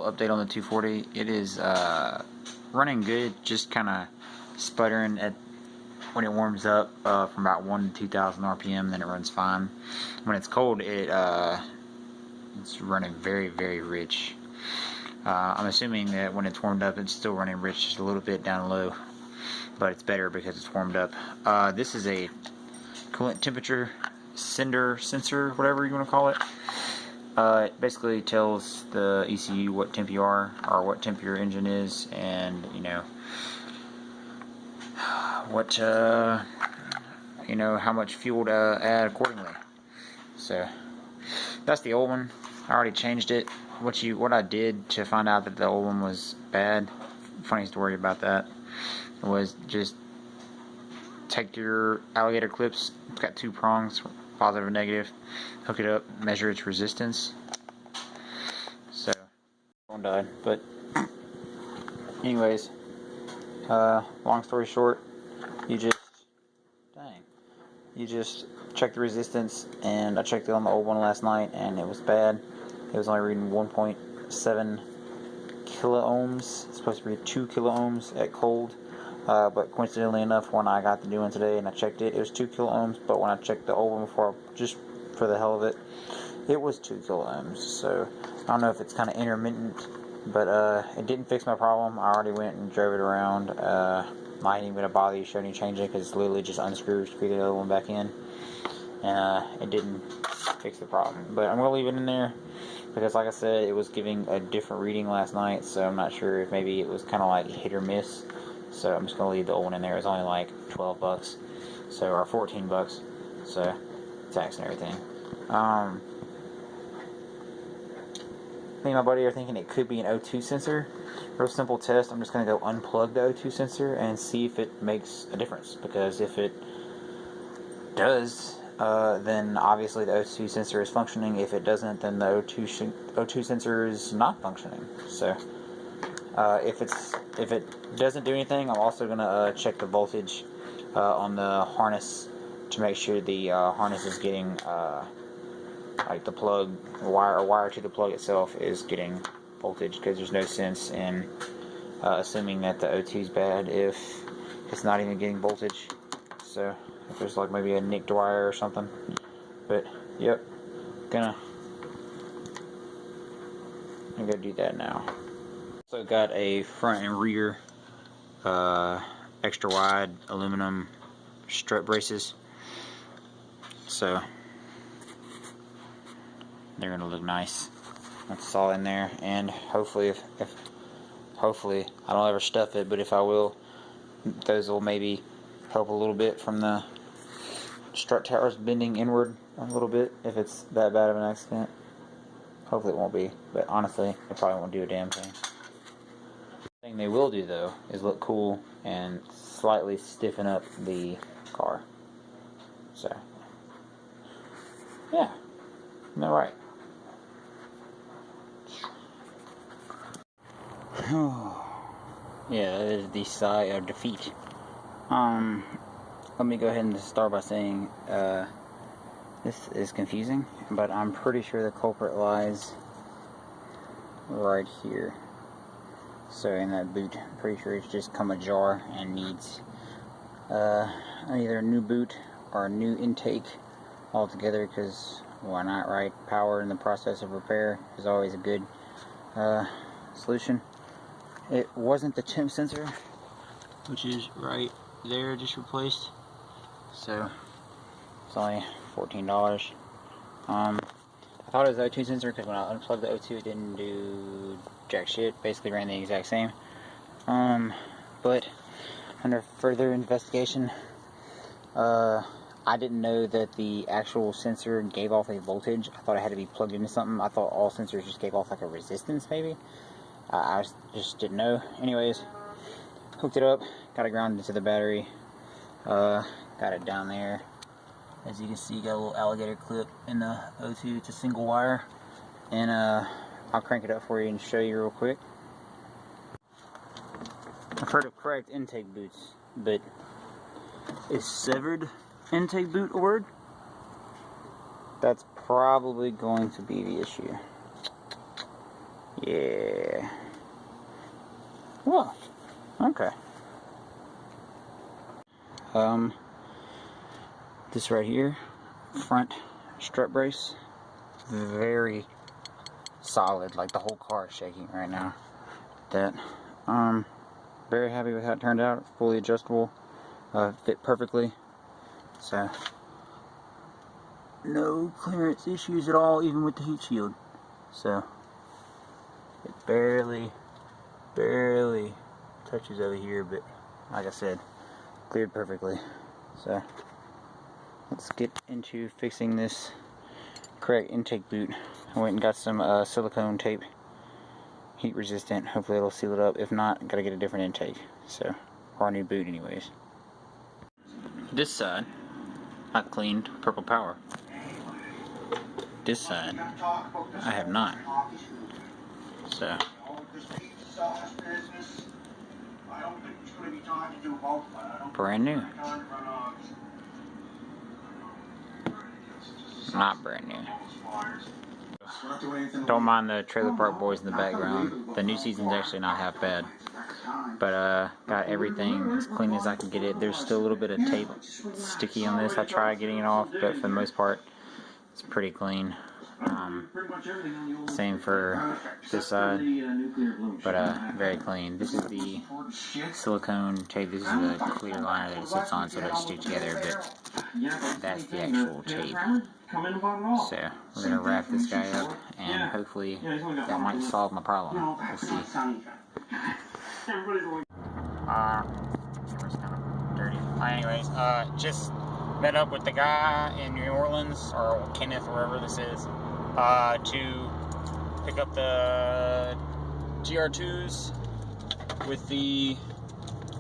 little update on the 240. It is running good, just kind of sputtering at when it warms up from about 1 to 2,000 RPM. Then it runs fine. When it's cold, it's running very, very rich. I'm assuming that when it's warmed up, it's still running rich, just a little bit down low, but it's better because it's warmed up. This is a coolant temperature sensor, whatever you want to call it. It basically tells the ECU what temp you are, or what temp your engine is, and what how much fuel to add accordingly. So that's the old one. I already changed it. What I did to find out that the old one was bad, funny story about that, was just take your alligator clips. It's got 2 prongs, positive and negative. Hook it up, measure its resistance. So, one died. But, anyways, long story short, you just check the resistance, and I checked it on the old one last night, and it was bad. It was only reading 1.7 kilo ohms. It's supposed to read 2 kilo ohms at cold. But coincidentally enough, when I got the new one today and I checked it, it was 2 kilo ohms. But when I checked the old one before, just for the hell of it, it was 2 kilo ohms. So I don't know if it's kind of intermittent, but it didn't fix my problem. I already went and drove it around. I ain't even gonna bother you showing you changing it, because it's literally just unscrews, screw the other one back in, and it didn't fix the problem. But I'm gonna leave it in there, because like I said, it was giving a different reading last night, so I'm not sure if maybe it was kind of like hit or miss. So I'm just gonna leave the old one in there. It's only like 12 bucks, so, or 14 bucks, so tax and everything. Me and my buddy are thinking it could be an O2 sensor. Real simple test. I'm just gonna go unplug the O2 sensor and see if it makes a difference, because if it does, then obviously the O2 sensor is functioning. If it doesn't, then the O2 sensor is not functioning. So if it doesn't do anything, I'm also gonna check the voltage on the harness to make sure the harness is getting like the plug wire to the plug itself is getting voltage, because there's no sense in assuming that the O2 is bad if it's not even getting voltage. So if there's like maybe a nicked wire or something. But yep, I'm gonna do that now. Also got a front and rear extra wide aluminum strut braces, so they're gonna look nice. That's all in there, and hopefully hopefully I don't ever stuff it, but if I will, those will maybe help a little bit from the strut towers bending inward a little bit, if it's that bad of an accident. Hopefully it won't be, but honestly, it probably won't do a damn thing. The thing they will do though is look cool and slightly stiffen up the car. So yeah, alright. Yeah, that is the sigh of defeat. Let me go ahead and start by saying this is confusing, but I'm pretty sure the culprit lies right here. So in that boot, I'm pretty sure it's just come ajar and needs either a new boot or a new intake altogether, because why not, right? Power in the process of repair is always a good solution. It wasn't the temp sensor, which is right there, just replaced. So it's only $14. I thought it was the O2 sensor, because when I unplugged the O2, it didn't do jack shit. Basically ran the exact same. But under further investigation, I didn't know that the actual sensor gave off a voltage. I thought it had to be plugged into something. I thought all sensors just gave off like a resistance, maybe. I just didn't know. Anyways, hooked it up, got it grounded into the battery, got it down there. As you can see, got a little alligator clip in the O2. It's a single wire, and I'll crank it up for you and show you real quick. I've heard of cracked intake boots, but is severed intake boot a word? That's probably going to be the issue. Yeah. Okay. This right here, front strut brace, very solid. Like the whole car is shaking right now. That, very happy with how it turned out. Fully adjustable, fit perfectly. So, no clearance issues at all, even with the heat shield. So, it barely touches over here, but like I said, cleared perfectly. So, let's get into fixing this cracked intake boot. I went and got some silicone tape, heat resistant. Hopefully it'll seal it up. If not, gotta get a different intake. So, or a new boot anyways. This side, I cleaned Purple Power. This side, I have not. So, brand new. Not brand new. Don't mind the Trailer Park Boys in the background. The new season's actually not half bad. But got everything as clean as I can get it. There's still a little bit of tape sticky on this. I tried getting it off, but for the most part, it's pretty clean. Same for this side, but very clean. This is the silicone tape. This is the clear liner that it sits on so it doesn't stick together, but that's the actual tape. So we're gonna wrap this guy up, and hopefully that might solve my problem. We'll see. Camera's kind of dirty. Anyways, just met up with the guy in New Orleans, or Kenneth, wherever this is, to pick up the GR2s with the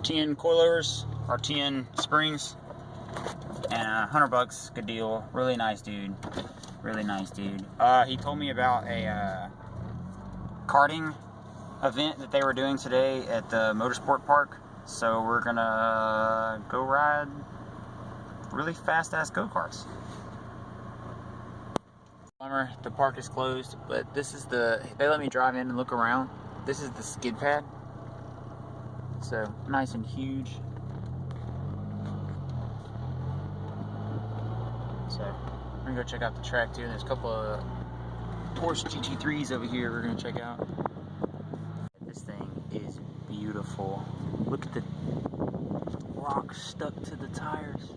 TN coilovers, or TN springs, and $100, good deal. Really nice dude. Really nice dude. He told me about a karting event that they were doing today at the Motorsport Park. So we're gonna go ride really fast-ass go-karts. Bummer, the park is closed, but this is the, they let me drive in and look around. This is the skid pad. So, nice and huge. So, we're gonna go check out the track too. There's a couple of Porsche GT3s over here we're gonna check out. This thing is beautiful. Look at the rock stuck to the tires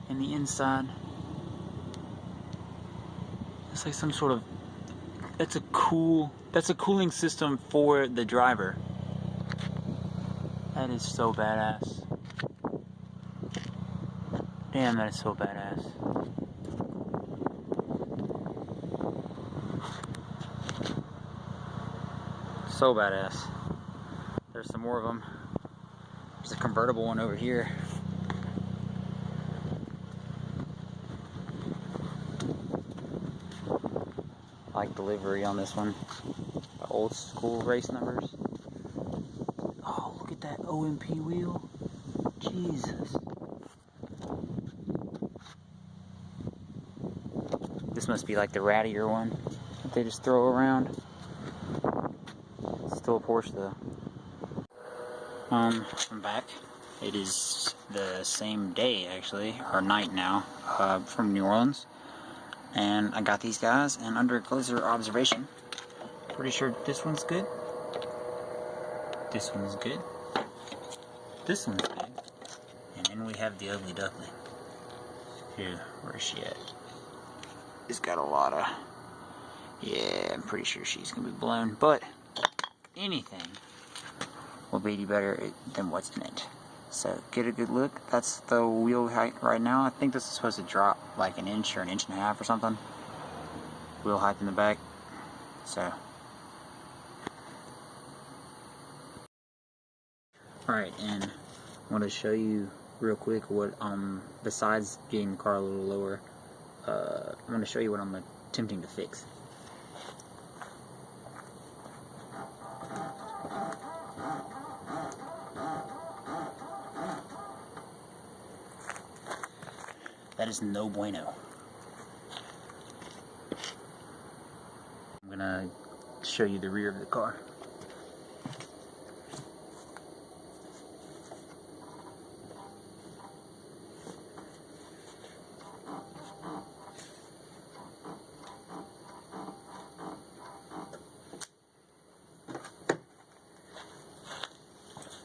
and the inside. It's like some sort of, that's a cooling system for the driver. That is so badass. Damn, that is so badass. So badass. There's some more of them. There's a convertible one over here. I like the livery on this one. The old school race numbers. Oh, look at that OMP wheel. Jesus. This must be like the rattier one that they just throw around. Still a Porsche though. I'm back. It is the same day actually, or night now, from New Orleans. And I got these guys, and under closer observation, pretty sure this one's good. This one's good. This one's good. And then we have the ugly duckling. Here, where is she at? It's got a lot of, yeah, I'm pretty sure she's gonna be blown, but anything will be better than what's in it. So get a good look. That's the wheel height right now. I think this is supposed to drop like an inch or an inch and a half or something. Wheel height in the back. So. Alright, and I want to show you real quick what, besides getting the car a little lower, I'm going to show you what I'm attempting to fix. That is no bueno. I'm gonna show you the rear of the car.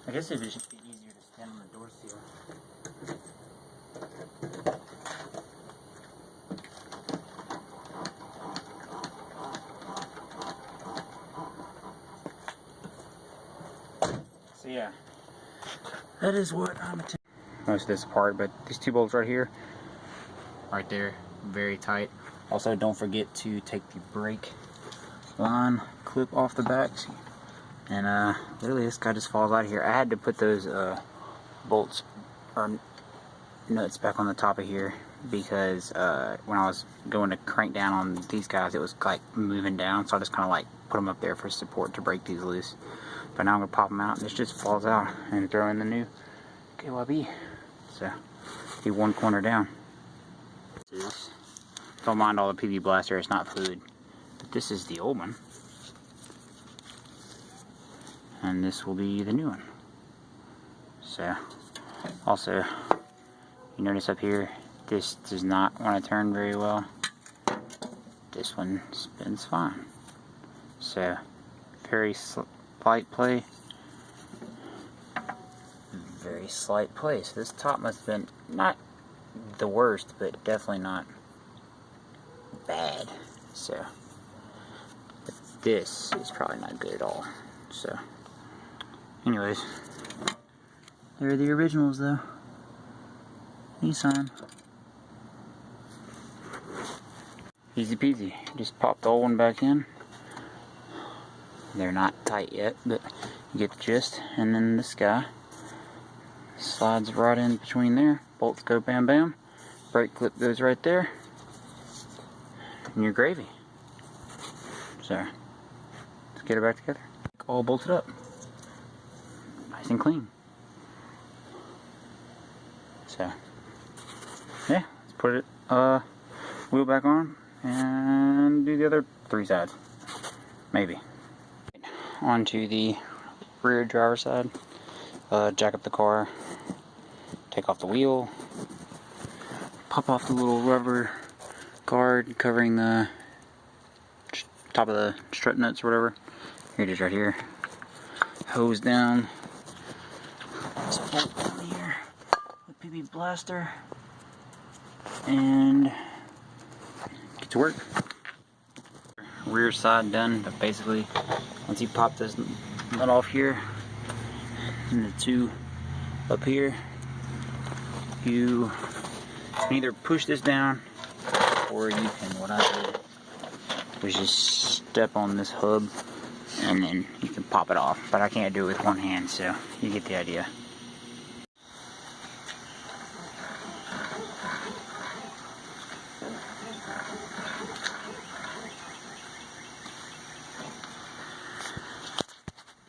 I guess it'd just be easier to stand on the door seal. So yeah, that is what I'm attempting. Most of this apart, but these two bolts right here, right there, very tight. Also, don't forget to take the brake line clip off the back. And literally this guy just falls out of here. I had to put those bolts or nuts back on the top of here because when I was going to crank down on these guys, it was like moving down, so I just kind of like put them up there for support to break these loose. But now I'm gonna pop them out and this just falls out and throw in the new KYB. So be one corner down. Don't mind all the PB Blaster, it's not fluid. But this is the old one. And this will be the new one. So, also, you notice up here, this does not want to turn very well. This one spins fine. So, very slight play. Very slight play. So this top must have been not the worst, but definitely not bad. So, but this is probably not good at all. So, anyways, they're the originals though. Nissan. Easy peasy. Just pop the old one back in. They're not tight yet, but you get the gist. And then this guy slides right in between there. Bolts go bam bam. Brake clip goes right there. And you're gravy. So, let's get it back together. All bolted up. Nice and clean. So, yeah, let's put it wheel back on and do the other three sides. Maybe. Onto the rear driver side. Jack up the car. Take off the wheel. Pop off the little rubber guard covering the top of the strut nuts or whatever. Here it is right here. Hose down. This bolt down here with PB Blaster. And get to work. Rear side done, but basically once you pop this nut off here and the two up here, you can either push this down or you can, what I did was just step on this hub and then you can pop it off, but I can't do it with one hand, so you get the idea.